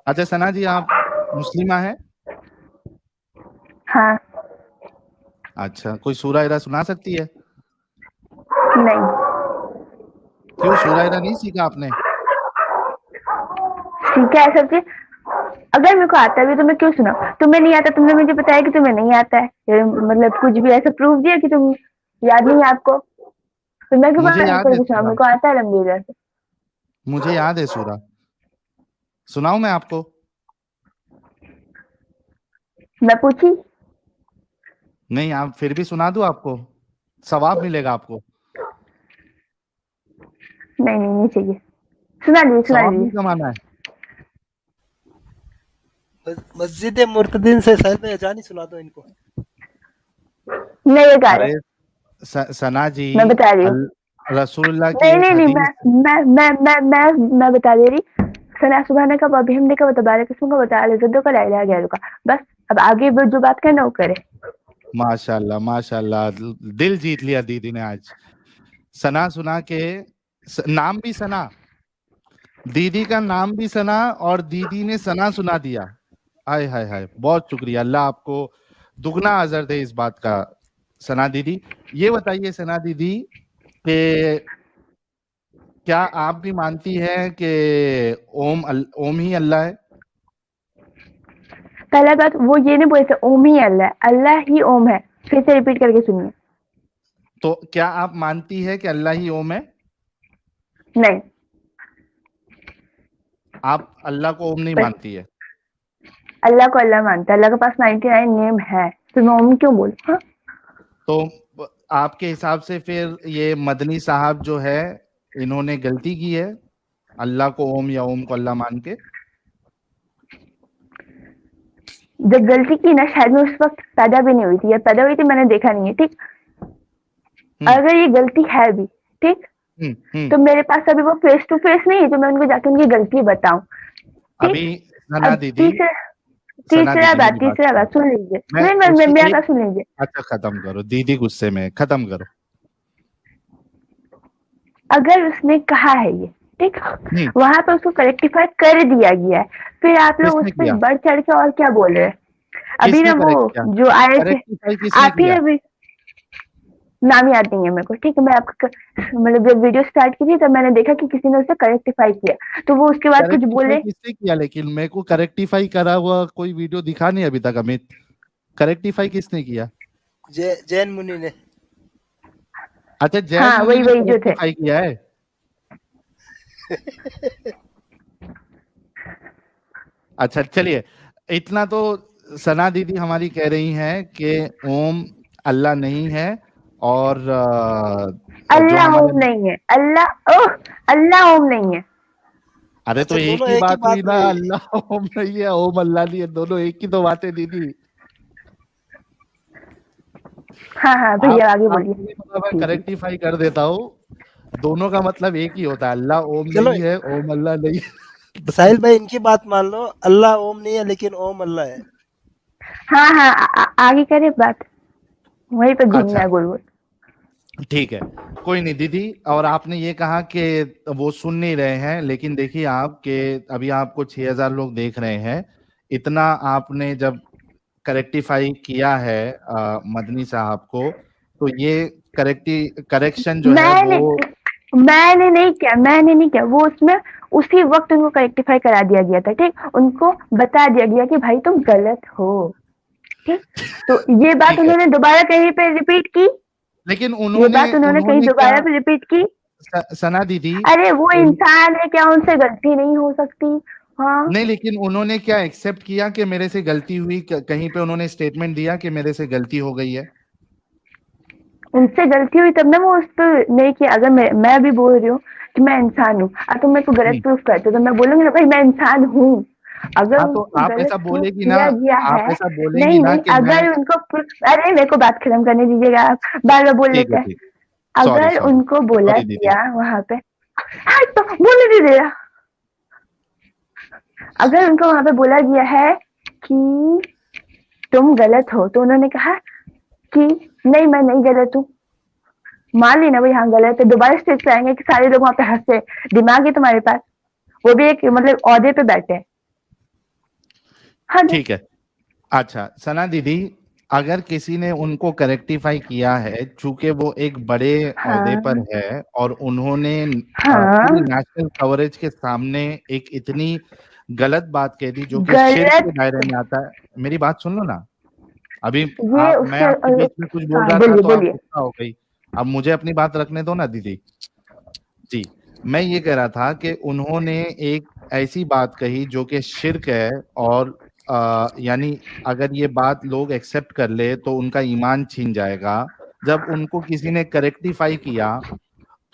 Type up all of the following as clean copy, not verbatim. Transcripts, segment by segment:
अच्छा सना जी, आप मुस्लिमा हैं? हाँ। अच्छा, कोई सूरा इरा सुना सकती है? नहीं। क्यों, सूरा इरा नहीं सीखा आपने? ठीक है, सब चीज अगर मेरे को आता भी तो मैं क्यों सुना? तुम्हें नहीं आता, तुमने मुझे बताया कि तुम्हें नहीं आता है, मतलब कुछ भी ऐसा प्रूफ दिया कि तुम याद नहीं है आपको, तो मैं क्यों मुझे बहाना याद है करके सुनाऊं? सूरा, मेरे को आता है लंबी इधर से। मुझे याद है सूरा। सुनाऊं मैं आपको? मैं पूछी? नहीं, आप फिर भी सुना दूं आपको, सवाब मिलेगा आपको। नहीं नहीं, नहीं चाहिए। सुना दीजिए, सुना सवाब नहीं दीजिए। कमाना है? मस्जिद मुर्तदीन से साहिल भाई अजान ही सुना दो इनको। नहीं, ये गा अरे रहे। सना जी, मैं बता रही हूँ। रसूलुल्लाह की नहीं एक नहीं नहीं, हदीस। मैं बता दे रही। सना सुबहाना का, अभिहम्दे का, तबारक इसम का, वतआला जद्दो का, ला इलाहा गैरुका का। बस अब आगे वो जो बात करना वो करे। माशाल्लाह माशाल्लाह, दिल जीत लिया दीदी ने आज। सना सुना के, नाम भी सना, दीदी का नाम भी सना, और दीदी ने सना सुना दिया। हाय हाय हाय, बहुत शुक्रिया, अल्लाह आपको दुगना अजर दे इस बात का। सना दीदी, ये बताइए सना दीदी कि क्या आप भी मानती हैं कि ओम ही अल्लाह है? पहला बात वो ये नहीं बोलते ओम ही अल्लाह है, अल्लाह ही ओम है। फिर से रिपीट करके सुनिए। तो क्या आप मानती है कि अल्लाह ही ओम है? नहीं। आप अल्लाह को ओम नहीं बस मानती है? अल्लाह को अल्लाह मानता है, अल्लाह के पास 99 नेम है, तो मैं ओम क्यों बोलूं? हाँ? तो आपके हिसाब से फिर ये मदनी साहब जो है, इन्होंने गलती की है अल्लाह को ओम या ओम को अल्लाह मान के? जब गलती की ना, शायद मैं उस वक्त पैदा भी नहीं हुई थी, या पैदा हुई थी मैंने देखा नहीं है, ठीक। हम्म अगर ये गलती है भी, ठीक, हम्म। तो मेरे पास अभी वो फेस टू फेस नहीं है जो मैं उनको जाके उनकी गलती बताऊं, अभी ठीक। सना अब दीदी, सना दीदी मेरी बात तीसरा सुनो। बात सुन लीजिए। मैं नहीं, उसी मेरा एक, बात सुन लीजिए। अच्छा खत्म करो दीदी, गुस्से में खत्म करो। अगर उसने कहा है ये, ठीक, हम्म। वहां पे उसको करेक्टिफाई कर दिया गया है, फिर आप लोग किसने उस पर किया? बढ़ चढ़ के और क्या बोल रहे हैं? अभी ना किसने वो करेक्ट किया? जो आए थे, करेक्टिफाई किसने आप ही किया? ने भी, नाम याद नहीं है मेरे को, ठीक है। मैं आपका मतलब जब वीडियो स्टार्ट की थी तब मैंने देखा कि किसी ने उसे करेक्टिफाई किया, तो वो उसके बाद कुछ करेक्टिफाई बोले। किसने किया? लेकिन मेरे को करेक्टिफाई करा हुआ कोई वीडियो दिखा नहीं अभी तक अमित। करेक्टिफाई किसने किया? जैन मुनि ने। अच्छा, जैन हाँ, मुनि वही ने वही जो थे। करेक्टिफाई किया है? अच्छा चलिए, इतना तो सना दीदी हमारी कह रही हैं कि ओम अल्लाह नहीं है, और जो अल्लाह हमारे, ओम नहीं है, अल्लाह ओह, अल्लाह ओम नहीं है। अरे तो अच्छा, एक दोनों ही एक ही बात हुई बात ना, हुई। अल्लाह ओम नहीं है ओम अल्लाह नहीं है, दोनों एक ही तो बातें दीदी। हाँ हाँ आप भैया, आगे बोलिए। आपको भी मतलब मैं जी जी। करेक्टिफाई कर देता हूँ, दोनों का मतलब एक ही होता है, अल्लाह ओम चलो नहीं है ओम अल्लाह नहीं है। साहिल भाई, इनकी बात मान लो, अल्लाह ओम नहीं है लेकिन ओम अल्लाह है। हाँ हाँ, आगे करे बात, वहीं पे घूमना अच्छा है गोल गोल। ठीक है, कोई नहीं दीदी। और आपने ये कहा कि वो सुन नहीं रहे हैं, लेकिन देखिए आप कि अभी आपको 6,000 लोग देख रहे हैं, इतना आपने जब करेक्टिफाई किया है मदनी साहब को, तो ये करेक्शन जो है वो, मैंने मैंने नहीं किया वो, उसमें उसी वक्त उनको करेक्टिफाई करा दिया गया था, ठीक। उनको बता दिया गया कि भाई तुम गलत हो, ठीक। तो ये बात ठीक है। उन्होंने दोबारा कहीं पे रिपीट की, लेकिन ये उन्होंने बात उन्होंने कहीं उन्होंने क्या, दोबारा पे रिपीट की। सना दीदी, अरे वो उन, इंसान है, क्या उनसे गलती नहीं हो सकती? हाँ। नहीं लेकिन उन्होंने क्या एक्सेप्ट किया कि मेरे से गलती हुई? कहीं पे उन्होंने स्टेटमेंट दिया कि मेरे से गलती हो गई है? उनसे गलती हुई तब ना वो उस पर नहीं किया। अगर मैं भी बोल रही हूँ कि मैं इंसान हूँ, और तुम मेरे को गलत हम्म। प्रूफ करते हो, तो मैं बोलूंगी ना भाई मैं इंसान हूँ। अगर हाँ तो उनको आप गलत ऐसा प्रूफ बोलेगी ना, किया गया आप है, ऐसा बोलेंगी नहीं ना नहीं, कि मैं, अगर उनको अरे मेरे को बात खत्म करने दीजिएगा, आप बार बार बोल ठीक लेते है हैं। ठीक, सॉरी अगर सॉरी उनको बोला सॉरी दीदी। गया वहां पे, हाँ तो बोलने दीजिएगा। अगर उनको वहां पे बोला गया है कि तुम गलत हो, तो उन्होंने कहा कि नहीं मैं नहीं गलत हूँ, मान ली ना भाई हाँ गलत है, दोबारा स्टेज पे आएंगे कि सारे लोग वहां पे हंसे? दिमाग है तुम्हारे पास? वो भी एक मतलब औहदे पे बैठे हैं, हाँ जी। ठीक है। अच्छा सना दीदी, अगर किसी ने उनको करेक्टिफाई किया है, चूंकि वो एक बड़े ओहदे पर हाँ है और उन्होंने पूरी हाँ। नेशनल कवरेज के सामने एक इतनी गलत बात कह दी जो कि शिर्क के गलत। दायरे में आता है। मेरी बात सुन लो ना। अभी ये मैं उसके आपके बीच में कुछ बोल हाँ रहा था बोलिए तो आप बोलिए। गुस्सा हो गई। अब मुझे अपनी बात रखने दो ना दीदी। जी, मैं ये कह रहा था कि उन्होंने एक ऐसी बात कही जो कि शिर्क है, और यानी अगर ये बात लोग एक्सेप्ट कर ले तो उनका ईमान छीन जाएगा। जब उनको किसी ने करेक्टिफाई किया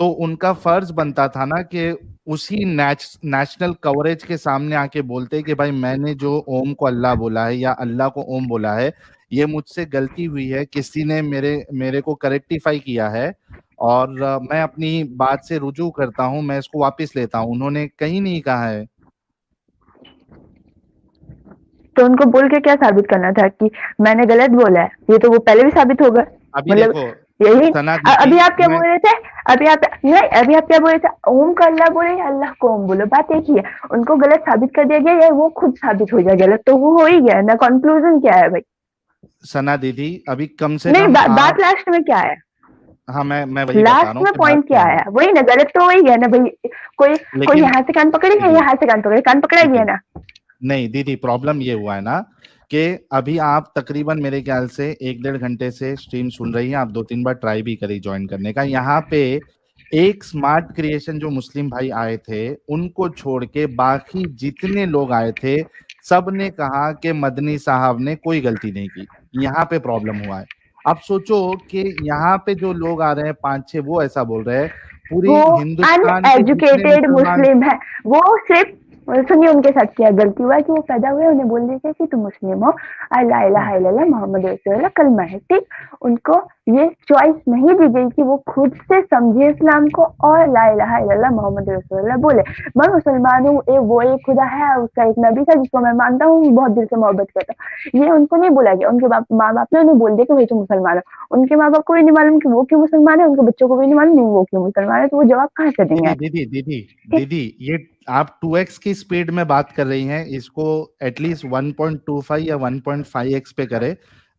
तो उनका फर्ज बनता था ना कि उसी नेशनल कवरेज के सामने आके बोलते कि भाई मैंने जो ओम को अल्लाह बोला है या अल्लाह को ओम बोला है, ये मुझसे गलती हुई है, किसी ने मेरे मेरे को करेक्टिफाई किया है, और मैं अपनी बात से रुजू करता हूं, मैं इसको वापस लेता हूं। उन्होंने कहीं नहीं कहा है। तो उनको बोल के क्या साबित करना था कि मैंने गलत बोला है? ये तो वो पहले भी साबित होगा। अभी मतलब देखो यही। सना दीदी, अभी आप क्या मैं बोल रहे थे? अभी आप नहीं, अभी आप क्या बोल रहे थे? ओम का अल्लाह बोले या अल्लाह को ओम बोलो, बात एक ही है। उनको गलत साबित कर दिया गया या वो खुद साबित हो जाए गलत, तो वो हो ही गया ना। कंक्लूजन क्या है भाई? सना दीदी अभी कम से नहीं, कम बात आप, लास्ट में क्या है? हाँ मैं वही बता रहा लास्ट हूँ में कि बात पॉइंट क्या क्या है। है? वही ना, गलत तो वही है ना भाई। कोई कोई लेकिन यहाँ से कान पकड़े या दीदी यहाँ से कान पकड़े, कान पकड़ा ही है दीदी ना। नहीं दीदी, प्रॉब्लम ये हुआ है ना कि अभी आप तकरीबन मेरे ख्याल से 1-1.5 घंटे से स्ट्रीम सुन रही हैं। आप 2-3 बार ट्राई भी करी ज्वाइन करने का। यहाँ पे एक स्मार्ट क्रिएशन जो मुस्लिम भाई आए थे, उनको छोड़ के बाकी जितने लोग आए थे, सब ने कहा कि मदनी साहब ने कोई गलती नहीं की। यहाँ पे प्रॉब्लम हुआ है। अब सोचो कि यहाँ पे जो लोग आ रहे हैं 5-6, वो ऐसा बोल रहे हैं। पूरी वो हिंदुस्तान के जितने अनएजुकेटेड मुसलमान, मुस्लिम है। वो सिर्फ सुनिए, उनके साथ क्या गलती हुआ कि वो पैदा हुए, उन्हें बोल दीजिए कि तुम मुस्लिम हो, ला इलाहा इल्लल्लाह मोहम्मद रसूलुल्लाह कलमा है, ठीक। उनको ये चॉइस नहीं दी गई कि वो खुद से समझे इस्लाम को और ला इलाहा इल्लल्लाह मोहम्मद रसूलुल्लाह बोले। मैं मुसलमान हूँ, वो एक खुदा है, उसका एक नबी था जिसको मैं मानता हूँ, बहुत दिल से मोहब्बत करता हूँ, ये उनको नहीं बोला गया। उनके माँ बाप ने उन्हें बोल दिया कि भाई तुम मुसलमान हो। उनके माँ बाप को भी नहीं मालूम कि वो क्यों मुसलमान है, उनके बच्चों को भी नहीं मालूम वो क्यों मुसलमान है, तो वो जवाब कहाँ से देंगे? दीदी दीदी दीदी ठीक। दीदी, ये आप 2x की स्पीड में बात कर रही हैं। इसको एटलीस्ट 1.25 या 1.5x पे करें,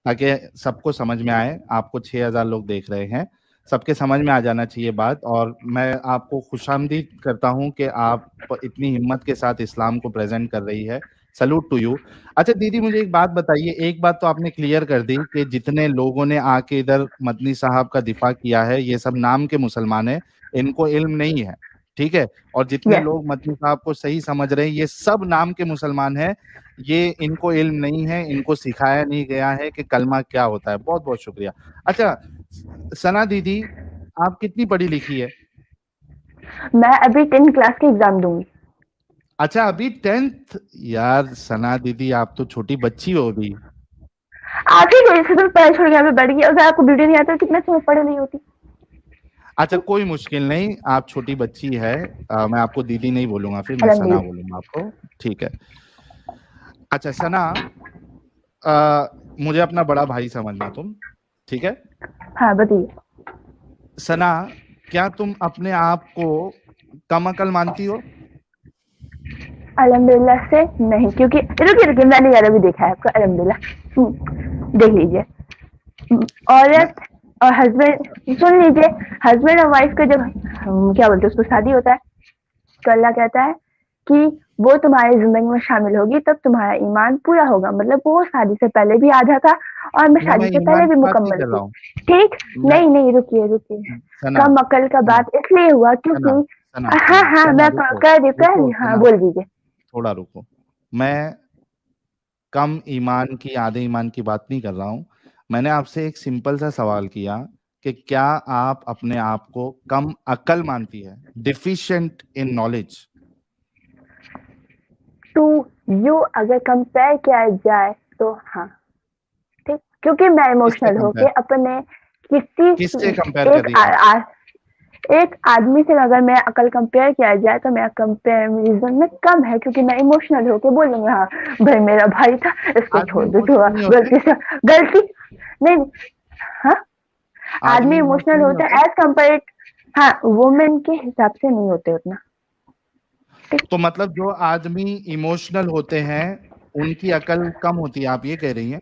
ताकि सबको समझ में आए। आपको 6,000 लोग देख रहे हैं, सबके समझ में आ जाना चाहिए बात। और मैं आपको खुशामदीद करता हूं कि आप इतनी हिम्मत के साथ इस्लाम को प्रेजेंट कर रही है। Salute to you. अच्छा दीदी, मुझे एक बात बताइए। एक बात तो आपने क्लियर कर दी कि जितने लोगों ने आके इधर मदनी साहब का दिफा किया है, ये सब नाम के मुसलमान है, इनको इल्म नहीं है। ठीक है। और जितने यस। लोग मदनी साहब को सही समझ रहे हैं, ये सब नाम के मुसलमान हैं। ये इनको इल्म नहीं है, इनको सिखाया नहीं गया है कि कलमा क्या होता है। बहुत बहुत शुक्रिया। अच्छा सना दीदी, आप कितनी पढ़ी लिखी है? मैं अभी 10 क्लास के एग्जाम दूंगी। अच्छा अभी 10th? यार सना दीदी, आप तो छोटी बच्ची हो अभी। आप ही की वजह से तो पढ़ाई छोड़ के यहाँ पे बैठ गई। अगर आपको वीडियो नहीं आता तो कितना समय पढ़े नहीं होती। अच्छा कोई मुश्किल नहीं, आप छोटी बच्ची है। मैं आपको दीदी नहीं बोलूंगा, फिर मैं सना अल्हम्दुलिल्लाह। बोलूंगा आपको। ठीक है। अच्छा सना, मुझे अपना बड़ा भाई समझना तुम, ठीक है? हाँ बताइए। सना, क्या तुम अपने आप को कम अकल मानती हो? अल्हम्दुलिल्लाह से नहीं, क्योंकि रुकिए रुकिए, मैंने यार अभी देखा है आपको। अल्हम्दुलिल्लाह देख लीजिए। मैं औरत और हस्बैंड, सुन लीजिए। हस्बैंड और वाइफ का जब क्या बोलते हैं उसको, शादी होता है, तो अल्लाह कहता है कि वो तुम्हारी जिंदगी में शामिल होगी, तब तुम्हारा ईमान पूरा होगा। मतलब वो शादी से पहले भी आधा था और मैं शादी मैं से पहले ईमान भी की बात नहीं मुकम्मल कर रहा थी। हूँ। ठीक। मैं नहीं नहीं, रुकिए रुकिए। सना कम अकल का सना बात इसलिए हुआ सना क्योंकि सना हाँ सना हाँ, सना मैं रुको, कह रुको दी, हाँ सना, बोल दीजिए। थोड़ा रुको। मैं कम ईमान की, आधे ईमान की बात नहीं कर रहा हूँ। मैंने आपसे एक सिंपल सा सवाल किया कि क्या आप अपने आप को कम अकल मानती है, deficient in knowledge? To you अगर कंपेयर किया जाए तो हाँ, ठीक। क्योंकि मैं किससे इमोशनल होके कंपेयर, अपने किसी किससे कंपेयर कर एक रही हैं आप? एक आदमी से अगर मैं अकल कंपेयर किया जाए तो मेरा कंपेरिजन में कम है, क्योंकि मैं इमोशनल होके बोलूंगी हाँ भाई मेरा भाई था, इसको आदमी छोड़ दो तो इमोशनल नहीं होते? गलती से गलती नहीं नहीं, हाँ। आदमी आदमी इमोशनल इमोशनल नहीं होता होते? है एज कम्पेयर। हाँ, वुमेन के हिसाब से नहीं होते उतना। ठीक। तो मतलब जो आदमी इमोशनल होते हैं, उनकी अकल कम होती है, आप ये कह रही हैं?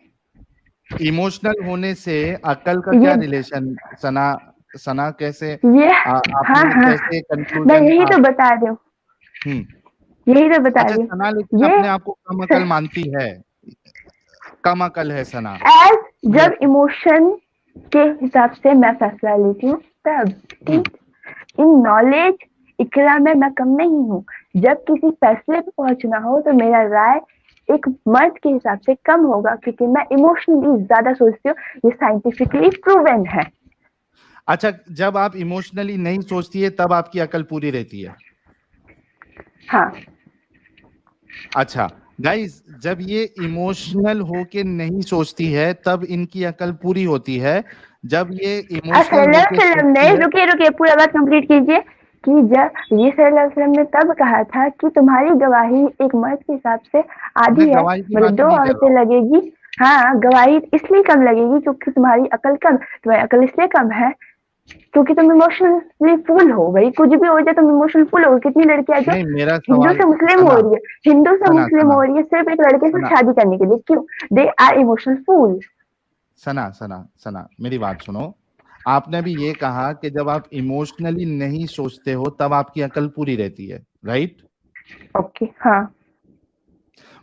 इमोशनल होने से अकल का क्या रिलेशन? सना कैसे ये आपने हाँ कैसे मैं कंक्लूजन यही तो बता रही हूँ, यही तो बता अच्छा, रही हूँ। सना लेकिन ये अपने आप को कम अकल मानती है, कम अकल है सना। जब इमोशन के हिसाब से मैं फैसला लेती हूँ तब, ठीक। इन नॉलेज इकरा में मैं कम नहीं हूँ। जब किसी फैसले पे पहुंचना हो तो मेरा राय एक मर्द के हिसाब से कम होगा, क्योंकि मैं इमोशनली ज्यादा सोचती हूँ। ये साइंटिफिकली प्रूवन है। अच्छा, जब आप इमोशनली नहीं सोचती है तब आपकी अकल पूरी रहती है? हाँ। अच्छा गाइस, जब ये इमोशनल होके नहीं सोचती है तब इनकी अकल पूरी होती है। जब ये इमोशनल होके फिल्म ने, सोचती है, रुकिए रुकिए, पूरा बात कंप्लीट कीजिए। कि जब ये फिल्म ने तब कहा था कि तुम्हारी गवाही एक मर्द के हिसाब से आधी मैं है, गवाही की मतलब बात ही 2 नहीं कर रहा औरतें हूँ। लगेगी। हाँ, गवाही इसलिए कम लगेगी क्योंकि तुम्हारी अकल कम, तुम्हारी अकल इसलिए कम है क्योंकि तुम इमोशनली फुल हो। भाई कुछ भी हो जाए तुम इमोशनल फुल हो। कितनी लड़कियां जो नहीं, मेरा हिंदू सवाल, से मुस्लिम हो सना रही है, हिंदू से सना मुस्लिम सना हो रही है सिर्फ एक लड़के से सना शादी करने के लिए, क्यों? They are emotional fool. सना सना सना मेरी बात सुनो। आपने भी ये कहा कि जब आप इमोशनली नहीं सोचते हो तब आपकी अकल पूरी रहती है, राइट? ओके, हाँ।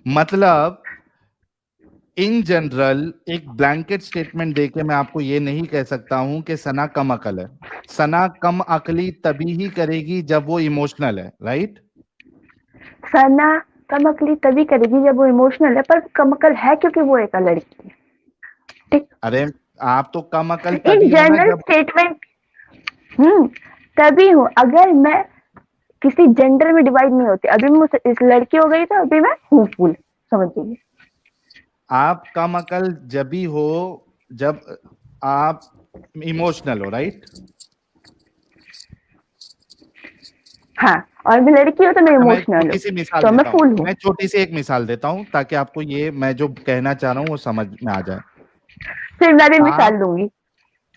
मतलब इन जनरल एक ब्लैंकेट स्टेटमेंट देके मैं आपको ये नहीं कह सकता हूं कि सना कम अकल है। सना कम अकली तभी ही करेगी जब वो इमोशनल है, राइट? सना कम अकली तभी करेगी जब वो इमोशनल है, पर कम अकल है क्योंकि वो एक लड़की है, ठीक। अरे, आप तो कम अकल एक तभी हो ना जनरल जब, स्टेटमेंट। तभी हूँ अगर मैं किसी जेंडर में डिवाइड नहीं होती। अभी मैं इस लड़की हो गई तो अभी मैं हूँ फूल, समझ लीजिए। आप कम अकल जब भी हो जब आप इमोशनल हो, राइट? हाँ, और मैं लड़की हूँ तो मैं मैं इमोशनल छोटी हूँ, सी मिसाल तो मैं देता हूँ, फूल हूँ। मैं छोटी सी एक मिसाल देता हूँ ताकि आपको ये मैं जो कहना चाह रहा हूँ वो समझ में आ जाए। फिर मैं भी आप, मिसाल दूंगी।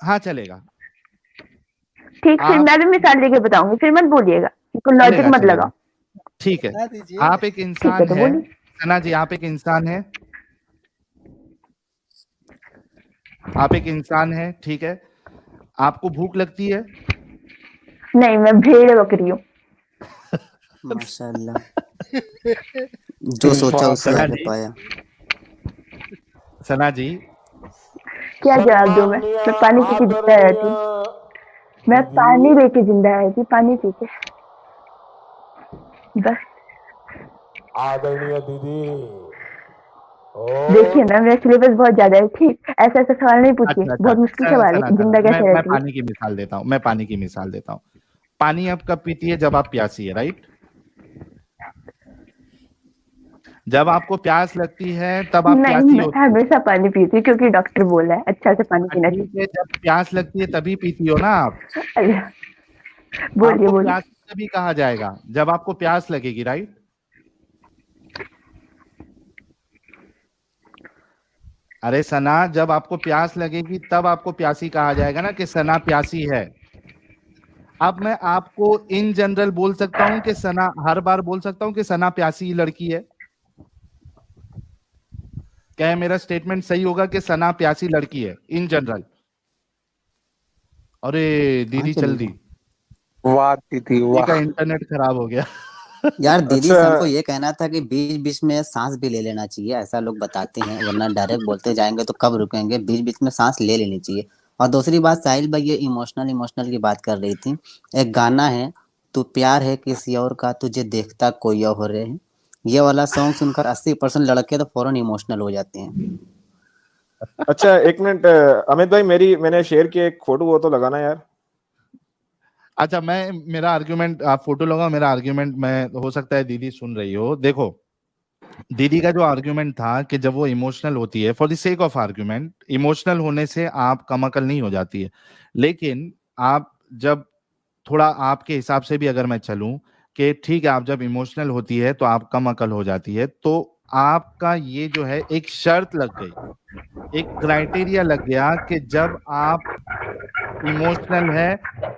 हाँ चलेगा। ठीक, फिर आप, मैं भी मिसाल देके बताऊंगी, फिर मत बोलिएगा, लॉजिक चलेगा मत चलेगा, लगाओ। ठीक है। बता दीजिए। आप एक ठीक है, इंसान तो है, बोलिए। सना जी, आप एक इंसान है, आप एक इंसान है, ठीक है? आपको भूख लगती है? नहीं, मैं भेड़ बकरी हूँ। माशाल्लाह, जो सोचा उससे सना आगे जी, पाया। सना जी, क्या जवाब दूं मैं पानी पी के जिंदा रहती हूँ। मैं पानी लेके जिंदा रहती हूँ, पानी पी के, बस। आदरणीय दीदी। देखिए ना, मेरा सिलेबस बहुत ज्यादा है, ठीक। ऐसा ऐसा सवाल नहीं पूछिए, अच्छा अच्छा, बहुत मुश्किल सवाल है सना कि सना जिंदा कैसे मैं रहती है। पानी की मिसाल देता हूँ, मैं पानी की मिसाल देता हूँ। पानी आप कब पीती है? जब आप प्यासी है, राइट? जब आपको प्यास लगती है तब आप नहीं, प्यासी मैं होती हो। हमेशा पानी पीती हूँ क्योंकि डॉक्टर बोला है अच्छा से पानी पीना ठीक है, जब प्यास लगती है तभी पीती हो ना आप? चाहिए। बोलिए आपको बोलिए। प्यासी तभी कहा जाएगा जब आपको प्यास लगेगी, राइट? अरे सना, जब आपको प्यास लगेगी तब आपको प्यासी कहा जाएगा ना कि सना प्यासी है। अब मैं आपको इन जनरल बोल सकता हूं कि सना, हर बार बोल सकता हूं कि सना प्यासी लड़की है? क्या है मेरा स्टेटमेंट सही होगा कि सना प्यासी लड़की है इन जनरल? अरे हाँ दीदी चल दी, चलेगा। वाह दीदी दीदी का वाह। इंटरनेट खराब हो गया। यार दीदी अच्छा, सन को ये कहना था कि बीच बीच में सांस भी ले लेना चाहिए, ऐसा लोग बताते हैं, वरना डायरेक्ट बोलते जाएंगे तो कब रुकेंगे, बीच बीच में सांस ले लेनी चाहिए। और दूसरी बात, साहिल भाई ये इमोशनल इमोशनल की बात कर रही थी। एक गाना है, तू प्यार है किसी और का तुझे देखता कोई और हो रहे हैं, ये वाला सॉन्ग सुनकर 80% लड़के तो फौरन इमोशनल हो जाते हैं। अच्छा एक मिनट अमित भाई, मैंने शेयर किया एक फोटो, वो तो लगाना यार। अच्छा, मैं मेरा आर्ग्यूमेंट, आप फोटो लगाओ, मेरा आर्ग्यूमेंट, मैं, हो सकता है दीदी सुन रही हो। देखो, दीदी का जो आर्ग्यूमेंट था कि जब वो इमोशनल होती है, for the sake of argument, emotional होने से आप कम अकल नहीं हो जाती है। लेकिन आप जब, थोड़ा आपके हिसाब से भी अगर मैं चलूं कि ठीक है, आप जब इमोशनल होती है तो आप कम अकल हो जाती है, तो आपका ये जो है एक शर्त लग गई, एक क्राइटेरिया लग गया कि जब आप इमोशनल है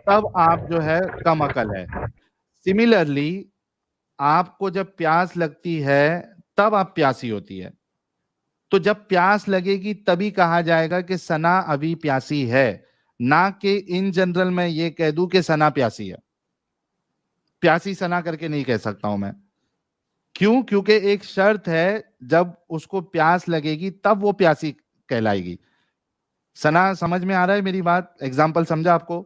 तब आप जो है कम अकल है। सिमिलरली आपको जब प्यास लगती है तब आप प्यासी होती है। तो जब प्यास लगेगी तभी कहा जाएगा कि सना अभी प्यासी है, ना कि इन जनरल मैं ये कह दूं कि सना प्यासी है। प्यासी सना करके नहीं कह सकता हूं मैं। क्यों? क्योंकि एक शर्त है, जब उसको प्यास लगेगी तब वो प्यासी कहलाएगी। सना समझ में आ रहा है मेरी बात? एग्जाम्पल समझा आपको?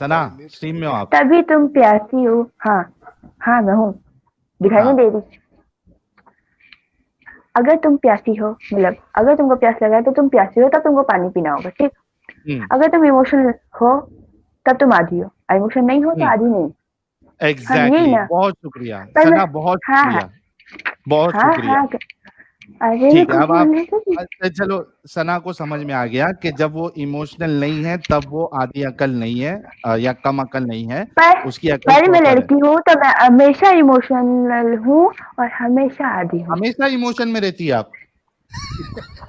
सना स्ट्रीम में हो आप? तभी तुम प्यासी हो। हाँ हाँ मैं हूँ, दिखाई नहीं हाँ। दे रही। अगर तुम प्यासी हो, मतलब अगर तुमको प्यास लगा है तो तुम प्यासी हो, तब तुमको पानी पीना होगा, ठीक। अगर तुम इमोशनल हो तब तुम आधी हो, इमोशन नहीं हो तो आधी नहीं। एग्जैक्टली ना बहुत शुक्रिया पर सना, बहुत शुक्रिया, बहुत शुक्रिया। अरे ठीक है, अब आप बोलने से अच्छा, चलो सना को समझ में आ गया कि जब वो इमोशनल नहीं है तब वो आधी अकल नहीं है, या कम अकल नहीं है, पर उसकी अकल पहले मैं प्रॉपर है। लड़की हूँ तो मैं हमेशा इमोशनल हूँ और हमेशा आधी हूँ। हमेशा इमोशन में रहती है आप?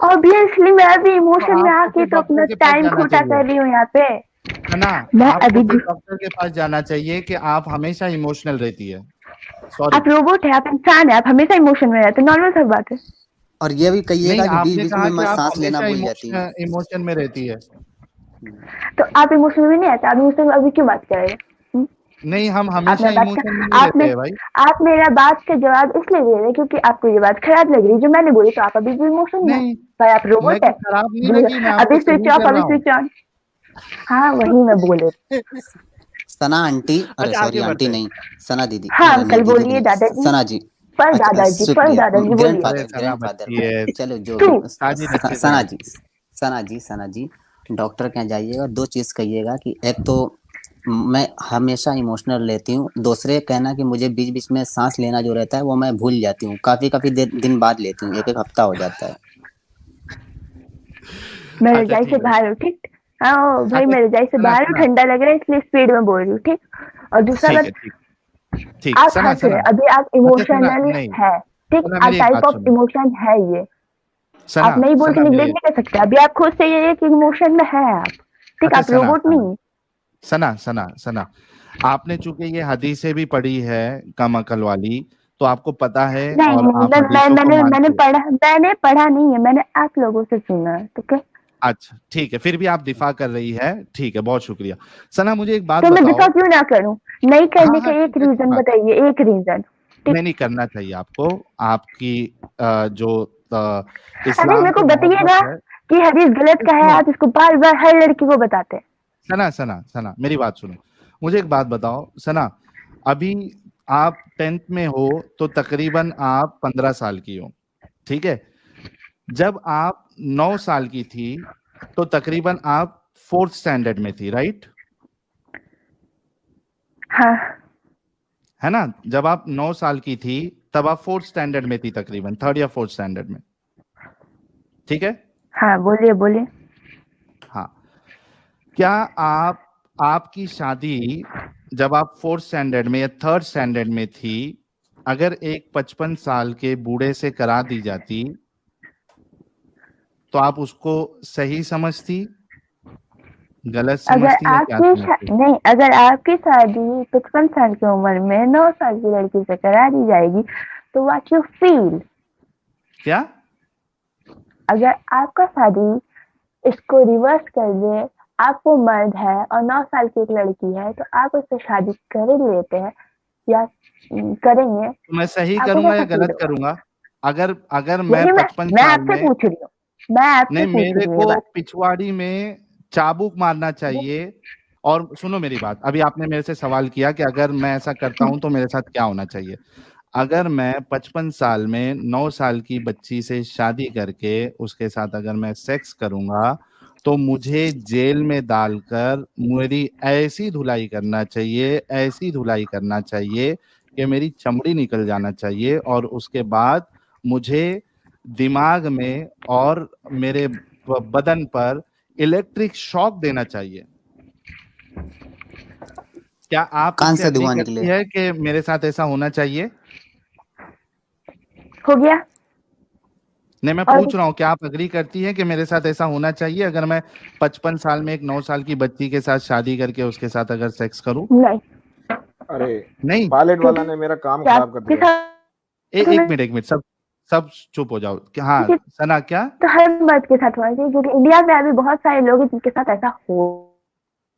ऑब्वियसली मैं अभी इमोशन में आपको आके फिर तो अपना डॉक्टर के पास टाइम जाना खोटा चाहिए कर रही हूँ यहाँ पे। सना, मैं आपको अभी फिर डॉक्टर के पास जाना चाहिए कि आप हमेशा इमोशनल रहती है। सॉरी, आप रोबोट है, आप इंसान है, आप हमेशा इमोशन में रहते, नॉर्मल सा बात है। और ये भी कहिएगा नहीं कि बीच आपने बीच कहा में कि मैं आप सांस लेना हमेशा भूल जाती हूँ। इमोशन में रहती है। तो आप इमोशन में नहीं आते, आप इमोशन में अभी क्यों बात कर रहे हैं? नहीं, हम आप हमेशा मेरा बात इमोशन में का नहीं रहते हैं भाई। आप मेरा बात का जवाब इसलिए दे रहे हैं क्योंकि आपको ये बात खराब लग रही है जो मैंने बोली, तो आप अभी भी इमोशन में नहीं, भाई, आप रोबोट मुझे है। खराब नहीं लगी, मैं आपको अभी स्विच सही ऑफ, कर अभी रहा हूँ। Switch on. हाँ वही मैं बोले। सना आंटी, अरे अच्छा सॉरी आगे आंटी बढ़ते हैं। नहीं, सना दीदी, हाँ नहीं अंकल दीदी बोलिए, नहीं, दादाजी, सना जी। पर अच्छा दादाजी, पर शुक्रिया, दादाजी बोलिए। अरे ग्रैंडफादर, सना ग्रैंडफादर बच्ची है, चलो जो तू भी। शादी अच्छे से सना हो। जी, सना जी डॉक्टर के यहाँ जाइएगा, दो चीज कहिएगा कि एक तो मैं हमेशा इमोशनल रहती हूँ, दूसरे कहना कि मुझे बीच बीच में सांस लेना जो रहता है वो मैं भूल जाती हूँ, काफी काफी दिन बाद लेती हूँ, एक एक हफ्ता हो जाता है। मैं अच्छा रजाई से ठीक है, बाहर हूँ, ठीक। हाँ भाई अच्छा मैं रजाई से सना बाहर हूँ, सना, ठंडा लग रहा है इसलिए स्पीड में बोल रही हूँ, ठीक। और दूसरा ठीक बात, है, ठीक आप सना हंस रहे सना। हैं, अभी आप अच्छा सना, इमोशनल नहीं है, ठीक। सना आप मेरी एक टाइप बात ऑफ सुनो। इमोशन है ये, सना आप नहीं बोल के सना निगलेक्ट मेरी, नहीं कर सकते। अभी आप खुद से ये कि इमोशन में है आप, ठीक। अच्छा आप सना रोबोट सना नहीं। सना सना सना, आपने चूंकि ये हदीसें भी पढ़ी है कम अकल वाली, तो आपको पता है नहीं और नहीं, आप हदीसों को मैंने मानते हो। पढ़ा नहीं है, मैंने आप लोगों से सुना है, ठीक है। अच्छा ठीक है, फिर भी आप दिफा कर रही है, ठीक है, बहुत शुक्रिया। सना मुझे एक बात तो मैं बताओ। दिफा क्यों ना करूं? नहीं हाँ करने हाँ का ठीक एक है, अच्छी रीजन बात। बताइए, एक रीजन, ठीक। नहीं नहीं करना चाहिए आपको, आपकी जो अरे इस्लाम मेरे को जो बताइएगा मोहब्बत है। कि हदीस गलत का है, सुनो आप इसको बार बार हर लड़की को बताते हैं। सना सना सना, मेरी बात सुनो, मुझे एक बात बताओ सना, अभी आप 10th में हो तो तकरीबन आप 15 साल की हो, ठीक है। जब आप 9 साल की थी तो तकरीबन आप 4th स्टैंडर्ड में थी, राइट? हाँ है ना? जब आप 9 साल की थी तब आप 4th स्टैंडर्ड में थी, तकरीबन 3rd या 4th स्टैंडर्ड में, ठीक है। हाँ बोलिए बोलिए। हाँ, क्या आपकी शादी जब आप 4th स्टैंडर्ड में या 3rd स्टैंडर्ड में थी, अगर एक 55 साल के बूढ़े से करा दी जाती तो आप उसको सही समझती, गलत समझती या क्या समझती? नहीं, अगर आपकी शादी 55 साल की उम्र में 9 साल की लड़की से करा दी जाएगी तो व्हाट यू फील? क्या? अगर आपका शादी, इसको रिवर्स कर दे, आप वो मर्द है और 9 साल की एक लड़की है, तो आप उससे शादी कर लेते हैं या करेंगे? तो मैं सही आपको करूंगा या कैसा फील गलत होगा? करूंगा? अगर अगर मैं यही 55 मैं साल आपसे में, पूछ रही हूँ, मैं आपसे नहीं पूछ मेरे रही हूँ ये को बात। पिछवाड़ी में चाबुक मारना चाहिए। और सुनो मेरी बात, अभी आपने मेरे से सवाल किया कि अगर मैं ऐसा करता हूं तो मेरे साथ क्या होना चाहिए। अगर मैं 55 साल में 9 साल की बच्ची से शादी करके उसके साथ अगर मैं सेक्स करूंगा तो मुझे जेल में डालकर मेरी ऐसी धुलाई करना चाहिए, ऐसी धुलाई करना चाहिए कि मेरी चमड़ी निकल जाना चाहिए, और उसके बाद मुझे दिमाग में और मेरे बदन पर इलेक्ट्रिक शॉक देना चाहिए। क्या आप कान इससे से अग्री धुआं करती निकले। है कि मेरे साथ ऐसा होना चाहिए? हो गया। नहीं मैं और पूछ रहा हूँ, क्या आप अग्री करती है कि मेरे साथ ऐसा होना चाहिए अगर मैं 55 साल में एक 9 साल की बच्ची के साथ शादी करके उसके साथ अगर सेक्स करूं? नहीं अरे नहीं, पायलट वाला ने मेरा काम खराब कर आपके दिया। साथ एक मिनट सब चुप हो जाओ। हाँ सना क्या? तो हर मर्द के साथ होना चाहिए, क्योंकि इंडिया में अभी बहुत सारे लोग हैं जिनके साथ ऐसा हो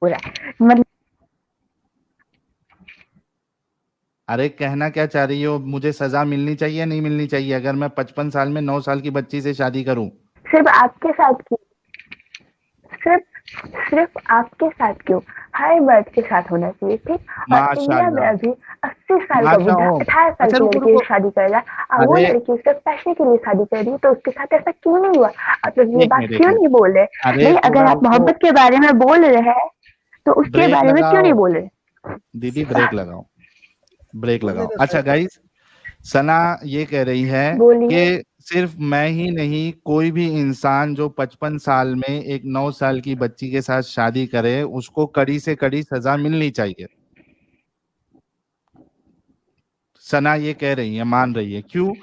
रहा है। मतलब अरे कहना क्या चाह रही हो? मुझे सजा मिलनी चाहिए नहीं मिलनी चाहिए अगर मैं 55 साल में 9 साल की बच्ची से शादी करूं? सिर्फ आपके साथ क्यों, सिर्फ आपके साथ क्यों, हर मर्द के साथ होना चाहिए, ठीक। और इंडिया में माशाल्लाह, अभी 80 साल का माशा बुढ़ा ओ 18 साल अच्छा की रुको लड़की रुको। से शादी कर रहा है, और वो अरे लड़की उसके पैसे के लिए शादी कर रही है, तो उसके साथ ऐसा क्यों नहीं हुआ? आप लोग ये एक बात मिनट क्यों नहीं बोल रहे? अरे नहीं, अगर थोड़ा आप रुको, मोहब्बत के बारे में बोल रहे हैं तो उसके ब्रेक बारे में क्यों लगाओ नहीं बोल रहे? दीदी, ब्रेक लगाओ, ब्रेक बोलने लगाओ। दो अच्छा सर। गाइस, सना ये कह रही है बोलिए। कि सिर्फ मैं ही नहीं, कोई भी इंसान जो 55 साल में एक 9 साल की बच्ची के साथ शादी करे उसको कड़ी से कड़ी सजा मिलनी चाहिए। सना ये कह रही है, मान रही है, क्यों?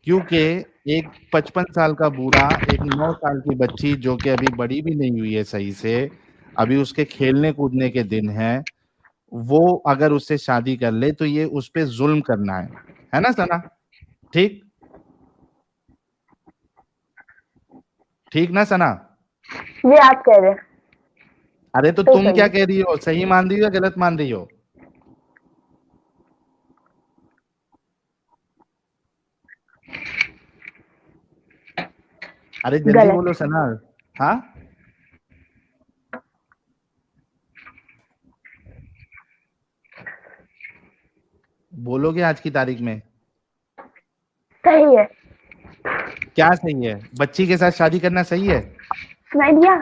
क्योंकि एक 55 साल का बूढ़ा एक 9 साल की बच्ची जो कि अभी बड़ी भी नहीं हुई है सही से, अभी उसके खेलने कूदने के दिन है, वो अगर उससे शादी कर ले तो ये उस पे जुल्म करना है ना सना? ठीक ठीक ना सना? ये आप कह रहे हैं अरे तो तो तुम सही क्या है। कह रही हो? सही मान रही हो या गलत मान रही हो? अरे जल्दी गलत। बोलो सना। हाँ, बोलोगे आज की तारीख में? सही है। क्या सही है? बच्ची के साथ शादी करना सही है? सुनाई दिया?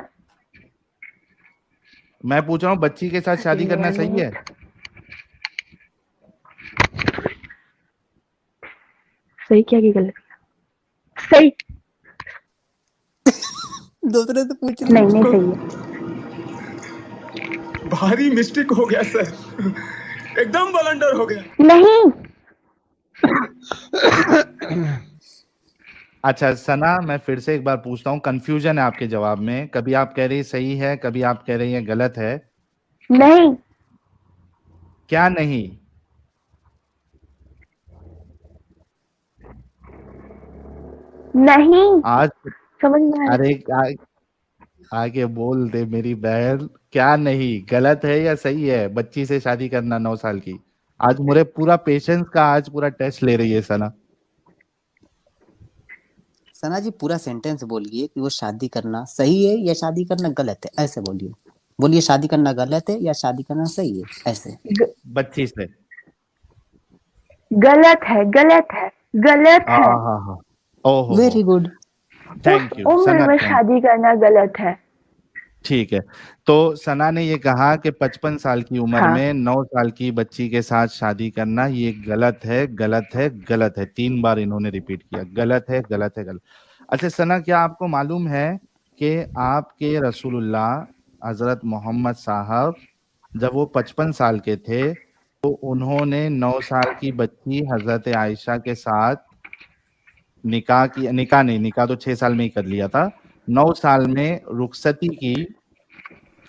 मैं पूछ रहा हूँ, बच्ची के साथ शादी करना सही है? सही क्या कि गलत? सही। दूसरे से पूछ नहीं नहीं, सही है। भारी मिस्टेक हो गया सर, एकदम बलंडर हो गया। नहीं। अच्छा सना, मैं फिर से एक बार पूछता हूँ, कंफ्यूजन है आपके जवाब में, कभी आप कह रही सही है, कभी आप कह रही है गलत है। नहीं। क्या नहीं? नहीं आज समझ में आया। अरे आगे बोल दे मेरी बहन, क्या नहीं? गलत है या सही है बच्ची से शादी करना 9 साल की? आज मुझे पूरा पेशेंस का आज पूरा टेस्ट ले रही है सना। सना जी पूरा सेंटेंस बोलिए कि वो शादी करना सही है या शादी करना गलत है, ऐसे बोलिए। बोलिए शादी करना गलत है या शादी करना सही है, ऐसे। बच्ची से। गलत है, गलत है, गलत है। हाँ ओहो, वेरी गुड। थैंक उस यू उम्र सना, में थैंक। शादी करना गलत है। ठीक है, तो सना ने ये कहा कि 55 साल की उम्र हाँ। में 9 साल की बच्ची के साथ शादी करना ये गलत है, गलत है, गलत है। 3 बार इन्होंने रिपीट किया, गलत है, गलत है, गलत। अच्छा सना, क्या आपको मालूम है कि आपके रसूलुल्लाह हजरत मोहम्मद साहब जब वो 55 साल के थे तो उन्होंने 9 साल की बच्ची हजरत आयशा के साथ निकाह की, निकाह नहीं, निकाह तो 6 साल में ही कर लिया था, 9 साल में रुखसती की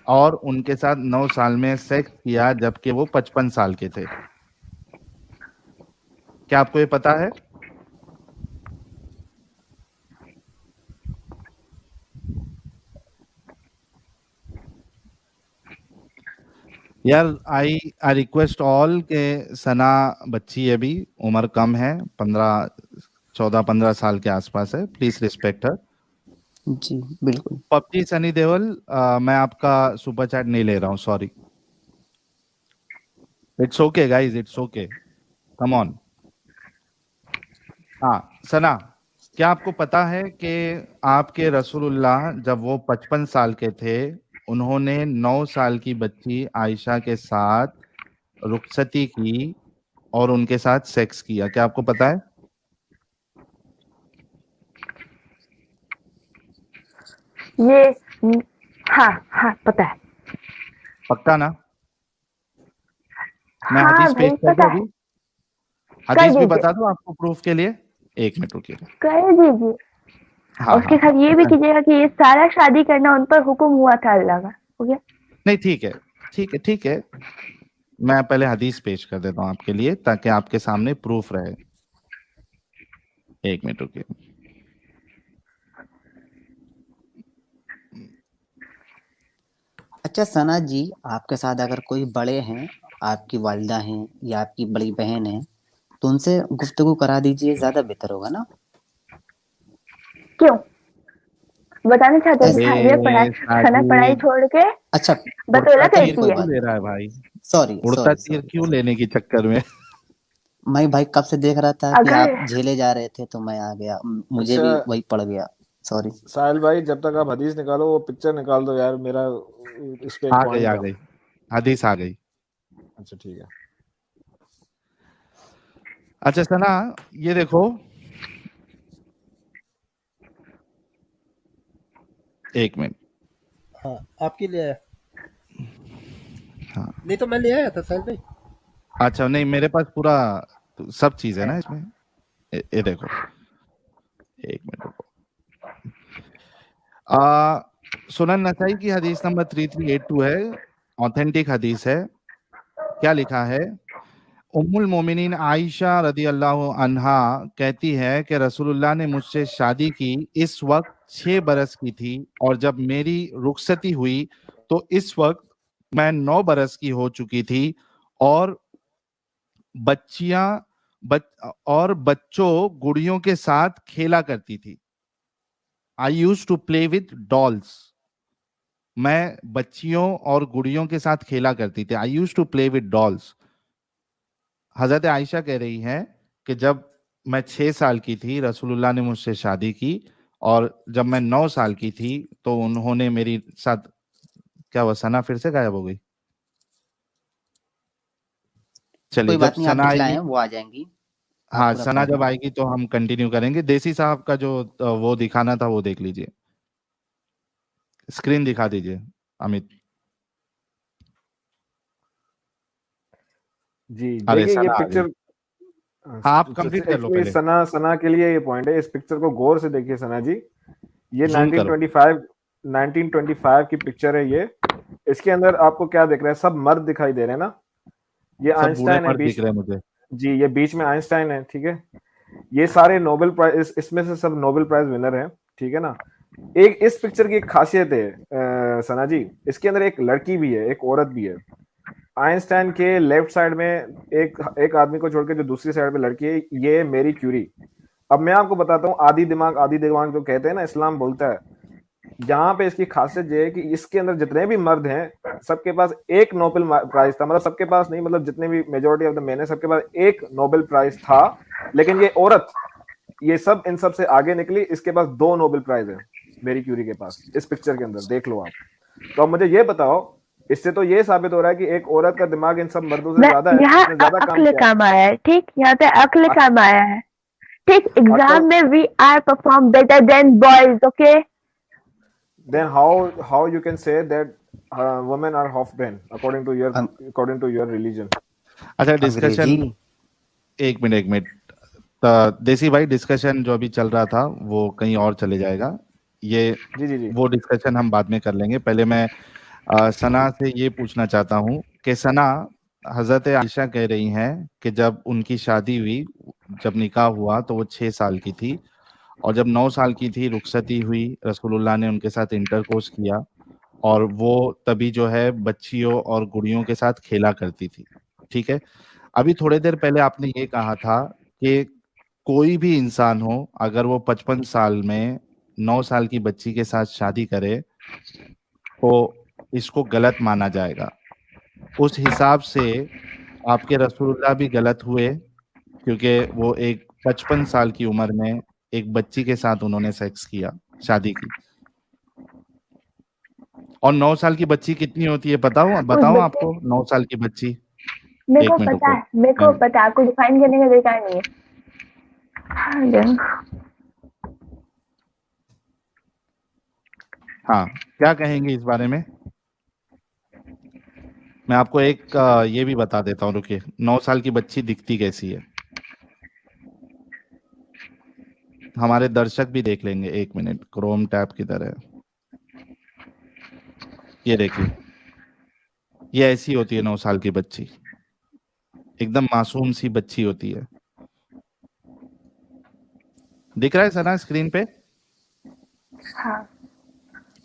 और उनके साथ 9 साल में सेक्स किया जबकि वो 55 साल के थे। क्या आपको ये पता है? यार आई आई रिक्वेस्ट ऑल के सना बच्ची है, अभी उम्र कम है, 14-15 साल के आसपास है, प्लीज रिस्पेक्ट हर। जी बिल्कुल। पबजी सनी देओल, मैं आपका सुपर चैट नहीं ले रहा हूँ, sorry. It's okay guys, it's okay, come on. हाँ सना, क्या आपको पता है कि आपके रसूलुल्लाह जब वो 55 साल के थे उन्होंने 9 साल की बच्ची आयशा के साथ रुखसती की और उनके साथ सेक्स किया? क्या आपको पता है? ये हाँ हाँ पता है। पक्का ना? मैं हाँ हदीस भाई पेश कर पता दूं है। अभी? कर हदीस भी दीजिए, बता दूं आपको प्रूफ के लिए? 1 मिनट रुकिए। कर दीजिए। हाँ उसके हाँ साथ ये भी कीजिएगा कि ये सारा शादी करना उन पर हुक्म हुआ था अल्लाह का, हो गया। नहीं ठीक है, ठीक है, ठीक है, मैं पहले हदीस पेश कर देता हूँ आपके लिए ताकि आपके सामने प्रूफ रहे। एक मिनट रुकिए। अच्छा सना जी, आपके साथ अगर कोई बड़े हैं, आपकी वालिदा हैं या आपकी बड़ी बहन है, तो उनसे गुफ्तगू करा दीजिए, ज्यादा बेहतर होगा ना। क्यों बताना चाहते हैं कि अरे पढ़ाई सना पढ़ाई साजिद, छोड़ के अच्छा बतौला उड़ता तीर करती कोई है। क्यों बात ले नहीं, रहा है भाई? सॉरी उड़ता सॉरी तीर सॉरी क्यों लेने की चक्कर में? मैं भाई कब से देख रहा था कि अगर आप झेले जा रहे थे, तो मैं आ गया, मुझे अच्छा भी वही पड़ गया, सॉरी। साहिल भाई, जब तक आप हदीस निकालो वो पिक्चर निकाल दो यार, मेरा इस पे एक आ पॉइंट था। गई, हदीस आ गई। अच्छा ठीक है। अच्छा सना, ये देखो, एक मिनट। हाँ आपके लिए आया, हाँ, नहीं तो मैं ले आया था साहिल भाई। अच्छा नहीं, मेरे पास पूरा सब चीज है ना इसमें। ये देखो, एक मिनट रुको। सुनन नसाई की हदीस नंबर 3382 है, ऑथेंटिक हदीस है। क्या लिखा है? उम्मुल मोमिनीन आयशा रदी अल्लाह अन्हा कहती है कि रसूलुल्लाह ने मुझसे शादी की, इस वक्त 6 बरस की थी, और जब मेरी रुखसती हुई तो इस वक्त मैं 9 बरस की हो चुकी थी, और बच्चियां और बच्चों गुड़ियों के साथ खेला करती थी। I use to play with dolls. मैं बच्चियों और गुड़ियों के साथ खेला करती थी। I use to play with dolls. Hazrat Ayesha कह रही हैं कि जब मैं 6 साल की थी रसूलुल्लाह ने मुझसे शादी की, और जब मैं 9 साल की थी तो उन्होंने मेरी साथ, क्या हुआ? सना फिर से गायब हो गई? चलिए, कोई जब बात नहीं, आप सना दिखलाएं, आएगी, वो आ जाएंगी, आप हाँ पूरा सना पढ़ जब लें। आएगी तो हम कंटिन्यू करेंगे। देसी साहब का जो वो दिखाना था वो देख लीजिए, स्क्रीन दिखा दीजिए अमित। जी अरे देखिए ये सना आ गई। पिक्चर, हाँ, आप कंप्लीट कर लो एक्चुअली पहले। सना सना के लिए ये पॉइंट है। इस पिक्चर को गौर से देखिए सना जी। ये जूम करो। 1925 की पिक्चर है ये। इसके अंदर आपको क्या दिख रहा है? सब मर्द दिखाई दे रहे हैं ना। ये सब बूढ़े आइंस्टाइन है मर्द दिख बीच, रहे हैं मुझे। जी ये बीच में आइंस्टाइन है, ठीक है। ये सारे नोबेल प्राइज, इसमें से सब नोबेल प्राइज विनर हैं, ठीक है ना। एक इस पिक्चर की एक खासियत है सना जी, इसके अंदर एक लड़की भी है, एक औरत भी है। आइंस्टाइन के लेफ्ट साइड में एक आदमी को छोड़ के जो दूसरी साइड पे लड़की है, ये मेरी क्यूरी। अब मैं आपको बताता हूँ, आदि दिमाग जो कहते हैं ना, इस्लाम बोलता है, यहाँ पे इसकी खासियत ये है कि इसके अंदर जितने भी मर्द हैं सबके पास एक नोबेल प्राइज था। मतलब सबके पास नहीं, मतलब जितने भी मेजोरिटी ऑफ द मेन है सबके पास एक नोबेल प्राइज था। लेकिन ये औरत, ये सब इन सब से आगे निकली, इसके पास 2 नोबेल प्राइज है मेरी क्यूरी के पास। इस पिक्चर के अंदर देख लो आप। तो अब मुझे ये बताओ, इससे तो ये साबित हो रहा है कि एक औरत का दिमाग इन सब मर्दों से ज्यादा है, यहाँ इसने ज्यादा काम अक्ल किया है। काम आया है, ठीक, यहाँ पे अक्ल अक- काम आया है, ठीक। अक्ल, एग्जाम में we are perform better than boys, okay. then how you can say that women are half brain according to your religion? अच्छा, अंग्रेजी। डिस्कशन, एक मिनट। देसी भाई, डिस्कशन जो अभी चल रहा था वो कहीं और चले जाएगा। ये जी जी जी। वो डिस्कशन हम बाद में कर लेंगे। पहले मैं सना से ये पूछना चाहता हूँ कि सना, हजरत आयशा कह रही हैं कि जब उनकी शादी हुई, जब निकाह हुआ तो वो 6 साल की थी, और जब 9 साल की थी रुखसती हुई, रसूलुल्लाह ने उनके साथ इंटरकोर्स किया, और वो तभी जो है बच्चियों और गुड़ियों के साथ खेला करती थी। ठीक है। अभी थोड़ी देर पहले आपने ये कहा था कि कोई भी इंसान हो, अगर वो 55 साल में 9 साल की बच्ची के साथ शादी करे तो इसको गलत माना जाएगा। उस हिसाब से आपके रसूलुल्लाह भी गलत हुए, क्योंकि वो एक 55 साल की उम्र में एक बच्ची के साथ उन्होंने सेक्स किया, शादी की। और 9 साल की बच्ची कितनी होती है बताओ बच्चे, आपको? 9 साल की बच्ची, मेरे एक को मिनट पता रुको। है, मेरे को पता है, आपको डिफाइन करने का तरीका नहीं है। हाँ, क्या कहेंगे इस बारे में? मैं आपको एक ये भी बता देता हूँ, रुकिए। 9 साल की बच्ची दिखती कैसी है, हमारे दर्शक भी देख लेंगे। एक मिनट, क्रोम टैब किधर है? ये देखिए, ये ऐसी होती है 9 साल की बच्ची। एकदम मासूम सी बच्ची होती है। दिख रहा है सना स्क्रीन पे? हाँ।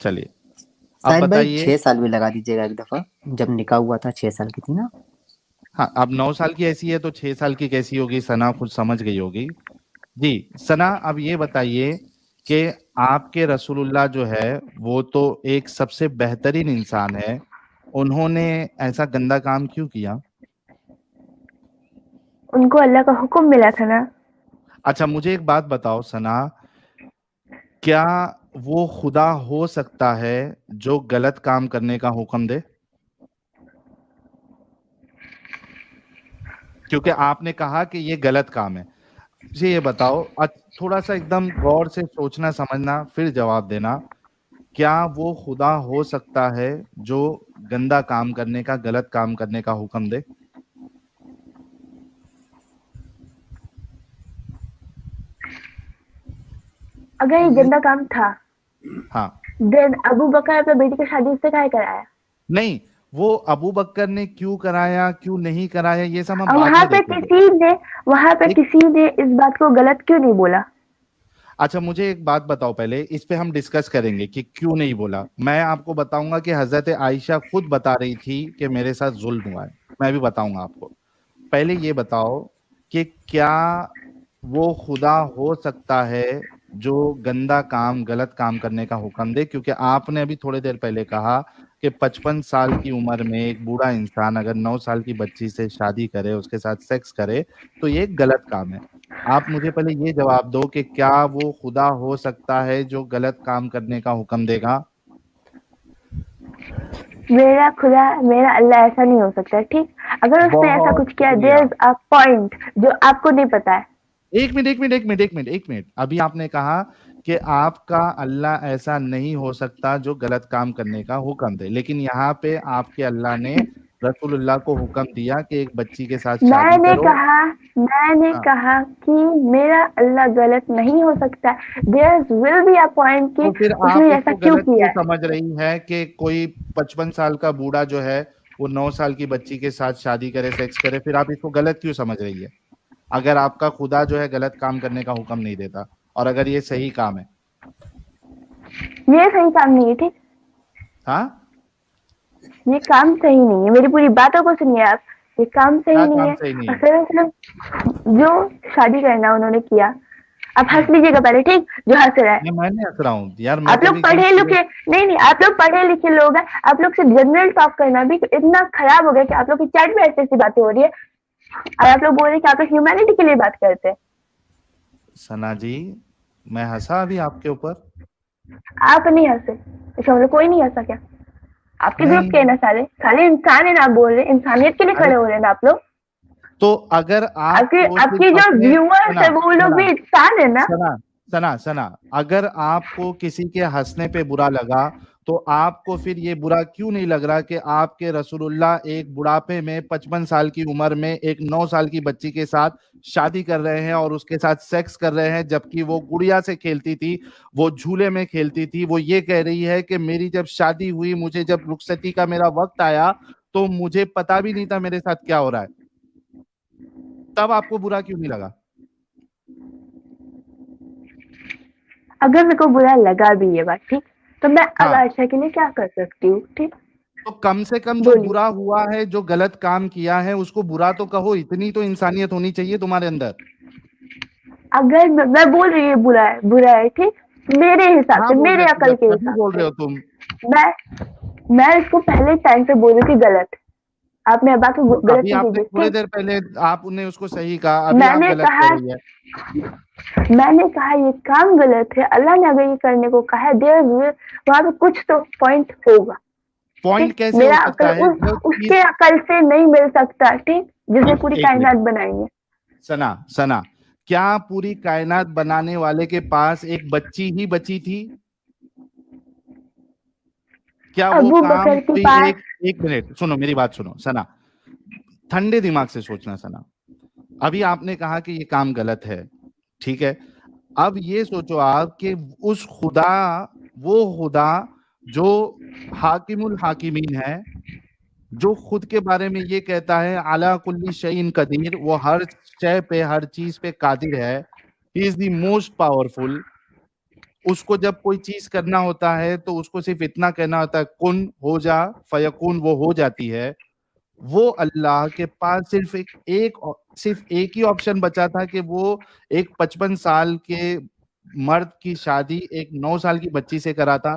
चलिए अब साहिल भाई बताइए। 6 साल भी लगा दीजिएगा एक दफा, जब निकाह हुआ था 6 साल की थी ना। हाँ, अब 9 साल की ऐसी है तो 6 साल की कैसी होगी? सना खुद समझ गई होगी। जी सना, अब ये बताइए कि आपके रसूलुल्लाह जो है वो तो एक सबसे बेहतरीन इंसान है, उन्होंने ऐसा गंदा काम क्यों किया? उनको अल्लाह का हुक्म मिला था ना। अच्छा मुझे एक बात बताओ सना, क्या वो खुदा हो सकता है जो गलत काम करने का हुक्म दे? क्योंकि आपने कहा कि ये गलत काम है। मुझे ये बताओ, थोड़ा सा एकदम गौर से सोचना समझना फिर जवाब देना, क्या वो खुदा हो सकता है जो गंदा काम करने का, गलत काम करने का हुक्म दे? अगर ये गंदा काम था, हाँ। देन अबू बकर अपने बेटी की शादी उससे काहे कराया? नहीं, वो अबू बकर ने क्यों कराया क्यों नहीं कराया ये सब हम और बाद में देखेंगे। वहां पे एक किसी ने इस बात को गलत क्यों नहीं बोला? अच्छा मुझे एक बात बताओ, पहले इस पे हम डिस्कस करेंगे कि क्यों नहीं बोला। मैं आपको बताऊंगा कि हजरत आयशा खुद बता रही थी कि मेरे साथ जुल्म हुआ है, मैं भी बताऊंगा आपको। पहले ये बताओ कि क्या वो खुदा हो सकता है जो गंदा काम, गलत काम करने का हुक्म दे? क्योंकि आपने अभी थोड़ी देर पहले कहा कि 55 साल की उम्र में एक बूढ़ा इंसान अगर 9 साल की बच्ची से शादी करे, उसके साथ सेक्स करे, तो ये एक गलत काम है। आप मुझे पहले ये जवाब दो कि क्या वो खुदा हो सकता है जो गलत काम करने का हुक्म देगा? मेरा खुदा, मेरा अल्लाह ऐसा नहीं हो सकता, ठीक? अगर उसने ऐसा बहुत कुछ किया, शुक्रिया। देयर इज अ पॉइंट जो आपको नहीं पता है। एक मिनट, अभी आपने कहा कि आपका अल्लाह ऐसा नहीं हो सकता जो गलत काम करने का हुक्म दे, लेकिन यहाँ पे आपके अल्लाह ने रसूलुल्लाह को हुक्म दिया कि एक बच्ची के साथ शादी मैंने करो। कहा मैंने हाँ, कहा कि मेरा अल्लाह गलत नहीं हो सकता। There will be a point कि तो फिर उसने आप ऐसा इसको क्यों गलत किया क्यों है। समझ रही है कि कोई 55 साल का बूढ़ा जो है वो 9 साल की बच्ची के साथ शादी करे, सेक्स करे? फिर आप इसको गलत क्यों समझ रही है, अगर आपका खुदा जो है गलत काम करने का हुक्म नहीं देता और अगर ये सही काम है? ये सही काम नहीं है, ठीक? हाँ, ये काम सही नहीं है, मेरी पूरी बातों को सुनिए आप। ये काम सही क्या नहीं काम है। सही नहीं और है? सिर्फ जो शादी करना उन्होंने किया, आप हंस लीजिएगा पहले, ठीक? जो हंस रहा है, मैं नहीं हंस रहा हूँ यार, मैं आप तो लोग अभी पढ़े एकदम लिखे नहीं, आप लोग पढ़े लिखे लोग हैं। आप लोग से जनरल टॉक करना भी इतना खराब हो गया कि आप लोग की चैट में ऐसी ऐसी बातें हो रही है और आप लोग बोल रहे हैं कि आप लोग ह्यूमैनिटी के लिए बात करते हैं। सना जी, मैं हंसा अभी आपके ऊपर? आप नहीं हंसे, अच्छा हम लोग कोई नहीं हंसा क्या? आपके ग्रुप नहीं। के है ना सारे सारे इंसान है ना, आप बोल रहे हैं इंसानियत के लिए अरे खड़े हो रहे हैं ना आप लोग। तो अगर आपके आपको आपके सिर्फ जो अपने, व्यूअर्स सुना है वो लोग सुना भी इंसान है ना। सना सना सना, अगर आपको किसी के हंसने पे बुरा लगा तो आपको फिर ये बुरा क्यों नहीं लग रहा कि आपके रसूलुल्लाह एक बुढ़ापे में 55 साल की उम्र में एक 9 साल की बच्ची के साथ शादी कर रहे हैं और उसके साथ सेक्स कर रहे हैं, जबकि वो गुड़िया से खेलती थी, वो झूले में खेलती थी। वो ये कह रही है कि मेरी जब शादी हुई, मुझे जब रुखसती का मेरा वक्त आया तो मुझे पता भी नहीं था मेरे साथ क्या हो रहा है। तब आपको बुरा क्यों नहीं लगा? अगर मेरे को बुरा लगा भी ये बात, ठीक, तो मैं अब हाँ, आशा के लिए क्या कर सकती हूँ, ठीक? तो कम से कम जो बोलिए। बुरा हुआ है, जो गलत काम किया है, उसको बुरा तो कहो। इतनी तो इंसानियत होनी चाहिए तुम्हारे अंदर। अगर मैं बोल रही हूँ बुरा है, ठीक, मेरे हिसाब हाँ से, बोल मेरे रहे अकल हो, के तभी हिसाब बोल से रहे हो तुम। मैं इसको पहले टाइम से बोल रही थी गलत। आपने अब बात को तो गलत अभी नहीं आपने कीजिए, थोड़ी ठीक? देर पहले आपने उसको सही कहा, अभी आप मैंने गलत कहा कह रही है। मैंने कहा ये काम गलत है। अल्लाह ने अगर ये करने को कहा है, देयर वहां पे कुछ तो पॉइंट होगा, पॉइंट ठीक? कैसे हो मेरा सकता अकल है जो उसके चीज? अकल से नहीं मिल सकता, ठीक? जिसने पूरी एक मिनट कायनात बनाई है। सना सना, क्या पूरी कायनात बनाने वाले के पास एक बच्ची ही बची थी? क्या वो अबू काम बकर के कोई पास एक मिनट सुनो, मेरी बात सुनो सना, ठंडे दिमाग से सोचना सना। अभी आपने कहा कि ये काम गलत है, ठीक है। अब ये सोचो आप कि उस वो खुदा जो हाकिमुल हाकिमीन है, जो खुद के बारे में ये कहता है अला कुल्ली शैइन कदीर, वो हर शय पे, हर चीज पे कादिर है, he is the most powerful. उसको जब कोई चीज करना होता है तो उसको सिर्फ इतना कहना होता है कुन हो जा, फयकुन, वो हो जाती है। वो अल्लाह के पास सिर्फ एक ही ऑप्शन बचा था कि वो एक 55 साल के मर्द की शादी एक 9 साल की बच्ची से करा था,